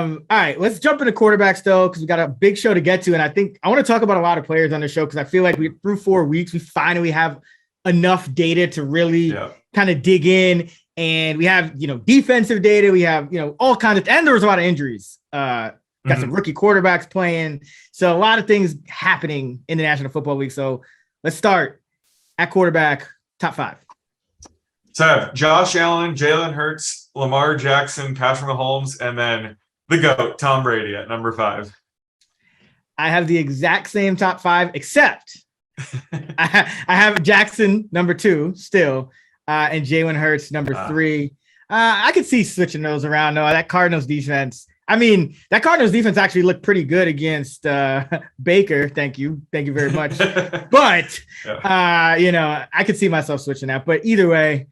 All right, let's jump into quarterbacks though, because we got a big show to get to. And I think I want to talk about a lot of players on the show because I feel like through 4 weeks, we finally have enough data to really kind of dig in. And we have, defensive data. We have, all kinds of, and there was a lot of injuries. Got some rookie quarterbacks playing. So a lot of things happening in the National Football League. So let's start at quarterback, top 5. So I have Josh Allen, Jalen Hurts, Lamar Jackson, Patrick Mahomes, and then the GOAT, Tom Brady at number 5. I have the exact same top 5, except I have Jackson number 2 still, and Jalen Hurts number 3. I could see switching those around though. That Cardinals defense. I mean, that Cardinals defense actually looked pretty good against Baker. Thank you very much. But I could see myself switching that. But either way,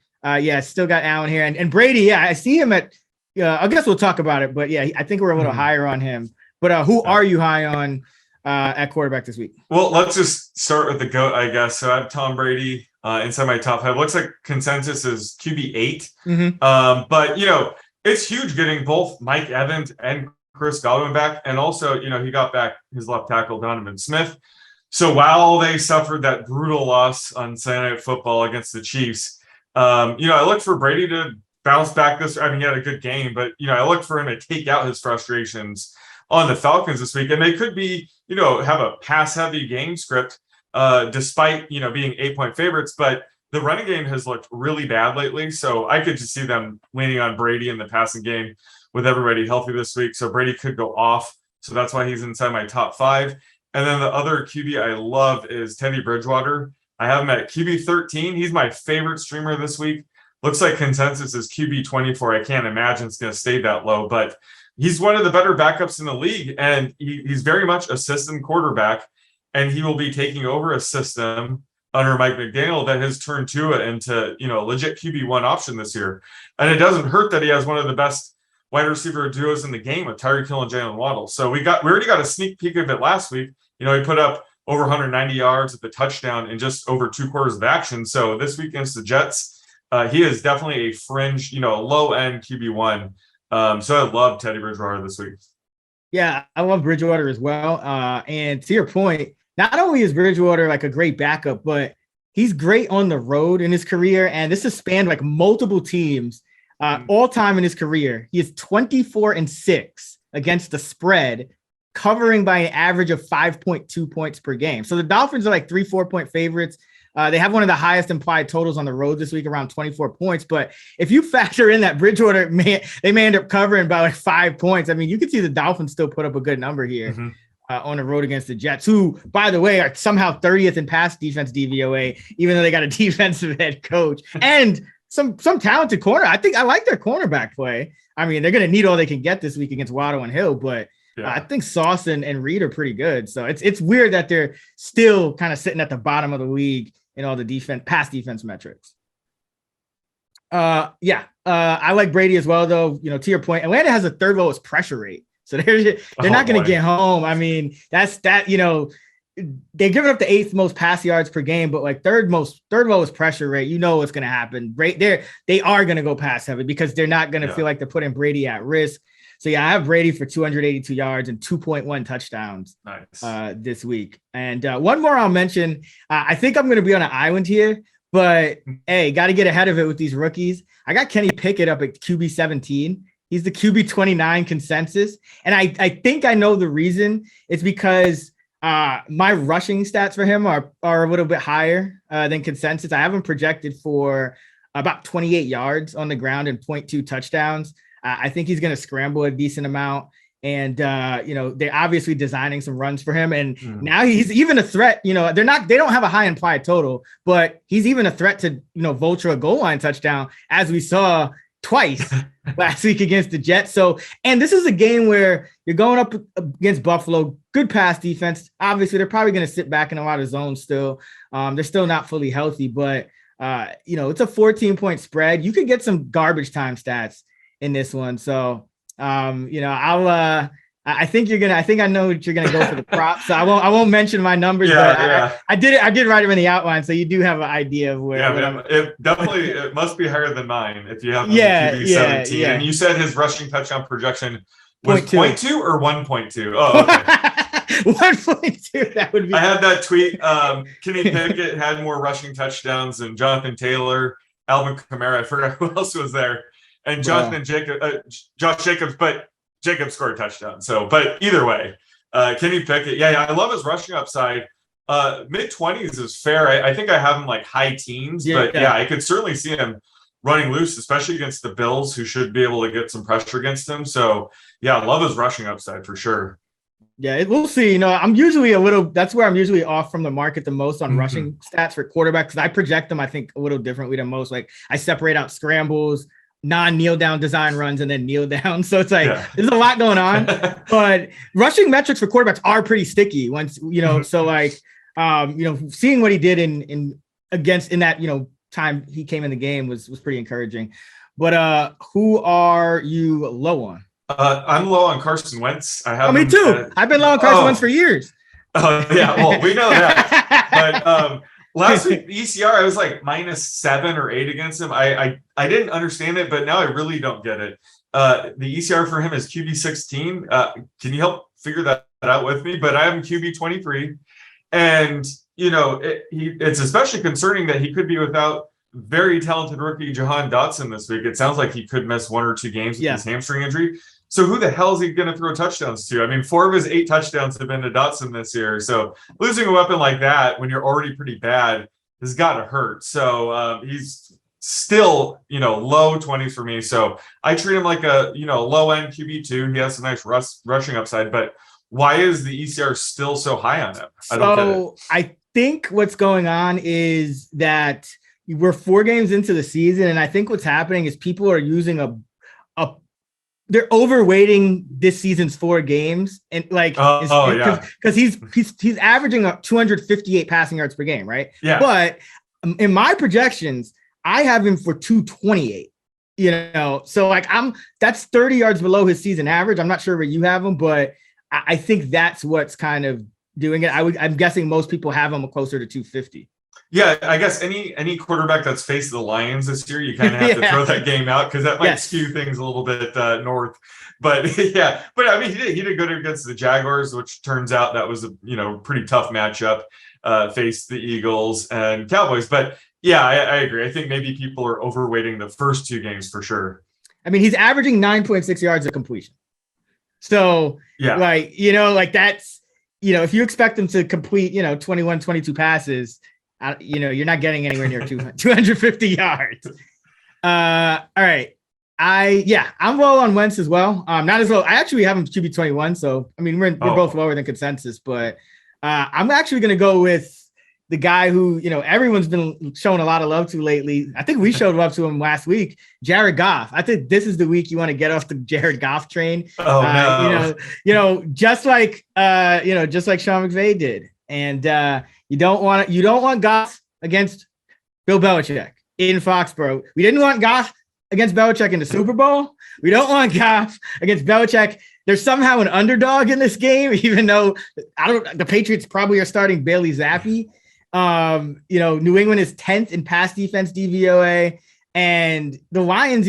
still got Allen here and Brady. Yeah, I see him at. I guess we'll talk about it. But yeah, I think we're a little higher on him. But who are you high on at quarterback this week? Well, let's just start with the GOAT, I guess. So I have Tom Brady inside my top 5. Looks like consensus is QB 8. But it's huge getting both Mike Evans and Chris Godwin back. And also, he got back his left tackle, Donovan Smith. So while they suffered that brutal loss on Sunday Night Football against the Chiefs, I looked for Brady to bounce back this. I mean, he had a good game, but, I looked for him to take out his frustrations on the Falcons this week. And they could be, have a pass-heavy game script despite, being 8-point favorites. But the running game has looked really bad lately, so I could just see them leaning on Brady in the passing game with everybody healthy this week. So Brady could go off, so that's why he's inside my top 5. And then the other QB I love is Teddy Bridgewater. I have him at QB 13. He's my favorite streamer this week. Looks like consensus is QB 24. I can't imagine it's going to stay that low, but he's one of the better backups in the league, and he's very much a system quarterback, and he will be taking over a system under Mike McDaniel that has turned Tua into, a legit QB1 option this year. And it doesn't hurt that he has one of the best wide receiver duos in the game with Tyreek Hill and Jalen Waddle. So we already got a sneak peek of it last week. He put up over 190 yards at the touchdown in just over 2 quarters of action. So this week against the Jets, he is definitely a fringe, low-end QB1. So I love Teddy Bridgewater this week. Yeah, I love Bridgewater as well. And to your point, not only is Bridgewater like a great backup, but he's great on the road in his career. And this has spanned like multiple teams all time in his career. He is 24-6 against the spread, covering by an average of 5.2 points per game. So the Dolphins are like 3-4 point favorites. They have one of the highest implied totals on the road this week, around 24 points. But if you factor in that Bridgewater, they may end up covering by like 5 points. I mean, you can see the Dolphins still put up a good number here. On the road against the Jets, who, by the way, are somehow 30th in pass defense DVOA, even though they got a defensive head coach and some talented corner. I like their cornerback play. I mean, they're going to need all they can get this week against Waddle and Hill, but I think Sauce and Reed are pretty good. So it's weird that they're still kind of sitting at the bottom of the league in all the pass defense metrics. I like Brady as well, though. To your point, Atlanta has the 3rd lowest pressure rate. So they're not going to get home. I mean, they're giving up the 8th most pass yards per game, but like third lowest pressure rate. What's going to happen. They are going to go pass heavy because they're not going to feel like they're putting Brady at risk. So I have Brady for 282 yards and 2.1 touchdowns this week. And one more I'll mention. I think I'm going to be on an island here, but hey, got to get ahead of it with these rookies. I got Kenny Pickett up at QB 17. He's the QB 29 consensus. And I think I know the reason. It's because my rushing stats for him are a little bit higher than consensus. I have him projected for about 28 yards on the ground and 0.2 touchdowns. I think he's going to scramble a decent amount. And, they're obviously designing some runs for him. And now he's even a threat. They don't have a high implied total, but he's even a threat to, vulture a goal line touchdown, as we saw twice last week against the Jets. So, and this is a game where you're going up against Buffalo, good pass defense. Obviously, they're probably going to sit back in a lot of zones still. They're still not fully healthy, but, it's a 14-point spread. You could get some garbage time stats in this one. So, I think I know what you're gonna go for the props. So I won't mention my numbers, but I did write them in the outline, so you do have an idea of where. Yeah, it must be higher than mine if you have QB 17. And you said his rushing touchdown projection Was 0.2 or 1.2? Oh, okay. 1.2. That would be. I had that tweet. Kenny Pickett had more rushing touchdowns than Jonathan Taylor, Alvin Kamara. I forgot who else was there, and Josh Jacobs. But Jacobs scored a touchdown. So, but either way, Kenny Pickett. Yeah, I love his rushing upside. Mid-20s is fair. I think I have him like high teens, but I could certainly see him running loose, especially against the Bills, who should be able to get some pressure against him. So, yeah, I love his rushing upside for sure. Yeah, we'll see. I'm usually that's where I'm usually off from the market the most on rushing stats for quarterbacks, because I project them, I think, a little differently than most. Like, I separate out scrambles, non-kneel down design runs, and then kneel down. So it's like, there's a lot going on. But rushing metrics for quarterbacks are pretty sticky once, so like, seeing what he did in that, time he came in the game was pretty encouraging. But who are you low on? I'm low on Carson Wentz. I have me too. I've been low on Carson Wentz for years. Yeah, well, we know that. But last week, ECR, I was like -7 or 8 against him. I didn't understand it, but now I really don't get it. The ECR for him is QB 16. Can you help figure that out with me? But I have him QB 23. And, it's especially concerning that he could be without very talented rookie Jahan Dotson this week. It sounds like he could miss 1 or 2 games with his hamstring injury. So who the hell is he going to throw touchdowns to? I mean, 4 of his 8 touchdowns have been to Dotson this year. So losing a weapon like that when you're already pretty bad has got to hurt. So he's still, low 20s for me. So I treat him like a, low end QB2. He has some nice rushing upside, but why is the ECR still so high on him? I don't get it. I think what's going on is that we're 4 games into the season, and I think what's happening is people are using they're overweighting this season's 4 games, and like, because he's averaging 258 passing yards per game, right? Yeah. But in my projections, I have him for 228. So like that's 30 yards below his season average. I'm not sure where you have him, but I think that's what's kind of doing it. I'm guessing most people have him closer to 250. Yeah, I guess any quarterback that's faced the Lions this year, you kind of have to throw that game out because that might skew things a little bit north. But I mean, he did good against the Jaguars, which turns out that was a pretty tough matchup. Faced the Eagles and Cowboys, but yeah, I agree. I think maybe people are overweighting the first 2 games for sure. I mean, he's averaging 9.6 yards of completion. So like that's if you expect him to complete 21, 22 passes. You're not getting anywhere near 250 yards. All right. I'm low on Wentz as well. Not as low. I actually have him QB 21. So, I mean, we're both lower than consensus, but I'm actually going to go with the guy who, everyone's been showing a lot of love to lately. I think we showed love to him last week, Jared Goff. I think this is the week you want to get off the Jared Goff train. No. Just like Sean McVay did. And, you don't want Goff against Bill Belichick in Foxborough. We didn't want Goff against Belichick in the Super Bowl. We don't want Goff against Belichick. There's somehow an underdog in this game, even though the Patriots probably are starting Bailey Zappi. New England is 10th in pass defense DVOA, and the Lions,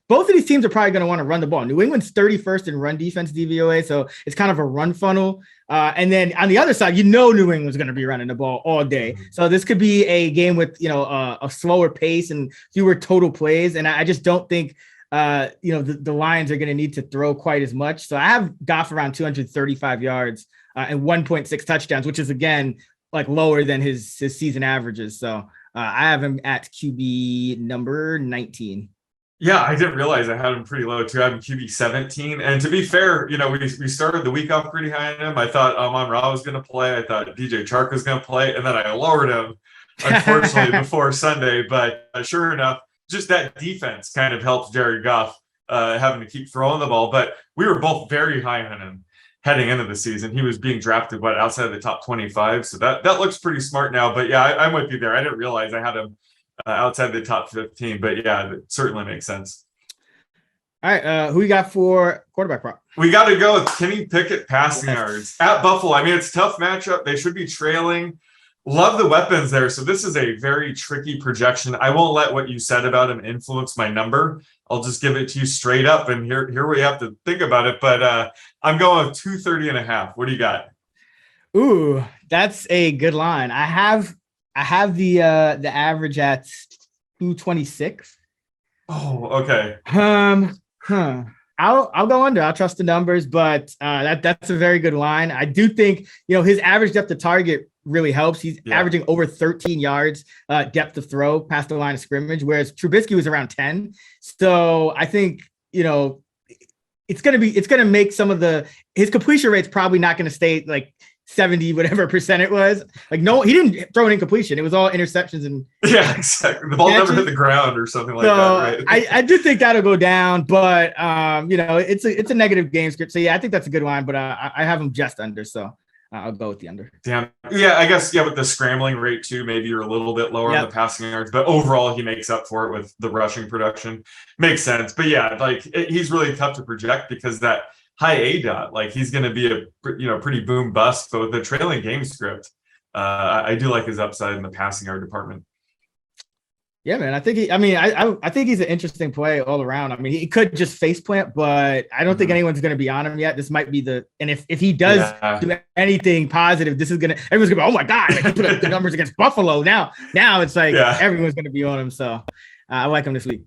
both of these teams are probably going to want to run the ball. New England's 31st in run defense DVOA, so it's kind of a run funnel. And then on the other side, New England's going to be running the ball all day. So this could be a game with, a slower pace and fewer total plays. And I just don't think, the Lions are going to need to throw quite as much. So I have Goff around 235 yards and 1.6 touchdowns, which is, again, like lower than his season averages. So I have him at QB number 19. Yeah, I didn't realize I had him pretty low too. I have him QB 17. And to be fair, we started the week off pretty high on him. I thought Amon-Ra was going to play. I thought DJ Chark was going to play. And then I lowered him, unfortunately, before Sunday. But sure enough, just that defense kind of helped Jared Goff having to keep throwing the ball. But we were both very high on him heading into the season. He was being drafted, outside of the top 25. So that looks pretty smart now. But yeah, I'm with you there. I didn't realize I had him outside the top 15, but yeah, that certainly makes sense. All right, who you got for quarterback prop? We got to go with Kenny Pickett passing yards at Buffalo. I mean, it's a tough matchup. They should be trailing. Love the weapons there. So this is a very tricky projection. I won't let what you said about him influence my number. I'll just give it to you straight up, and here we have to think about it. But I'm going with 230.5. What do you got? Ooh, that's a good line. I have the average at 226. Oh, okay. I'll go under. I'll trust the numbers, but that's a very good line. I do think, his average depth of target really helps. He's averaging over 13 yards depth of throw past the line of scrimmage, whereas Trubisky was around 10. So I think, it's gonna make his completion rate's probably not gonna stay like 70 whatever percent it was. Like, no, he didn't throw an incompletion. It was all interceptions and exactly. The ball never hit the ground or something like that, right? I do think that'll go down, but it's a negative game script. So I think that's a good line, but I have him just under, so I'll go with the under. Damn. Yeah, I guess with the scrambling rate too, maybe you're a little bit lower on the passing yards, but overall he makes up for it with the rushing production. Makes sense. But he's really tough to project because that high A dot, like he's going to be a pretty boom bust. But with the trailing game script, I do like his upside in the passing yard department. Yeah, man. I think I think he's an interesting play all around. I mean, he could just face plant, but I don't think anyone's going to be on him yet. This might be and if he does do anything positive, everyone's gonna be, oh my God, like, he put up the numbers against Buffalo. Now it's like everyone's going to be on him. So I like him this week.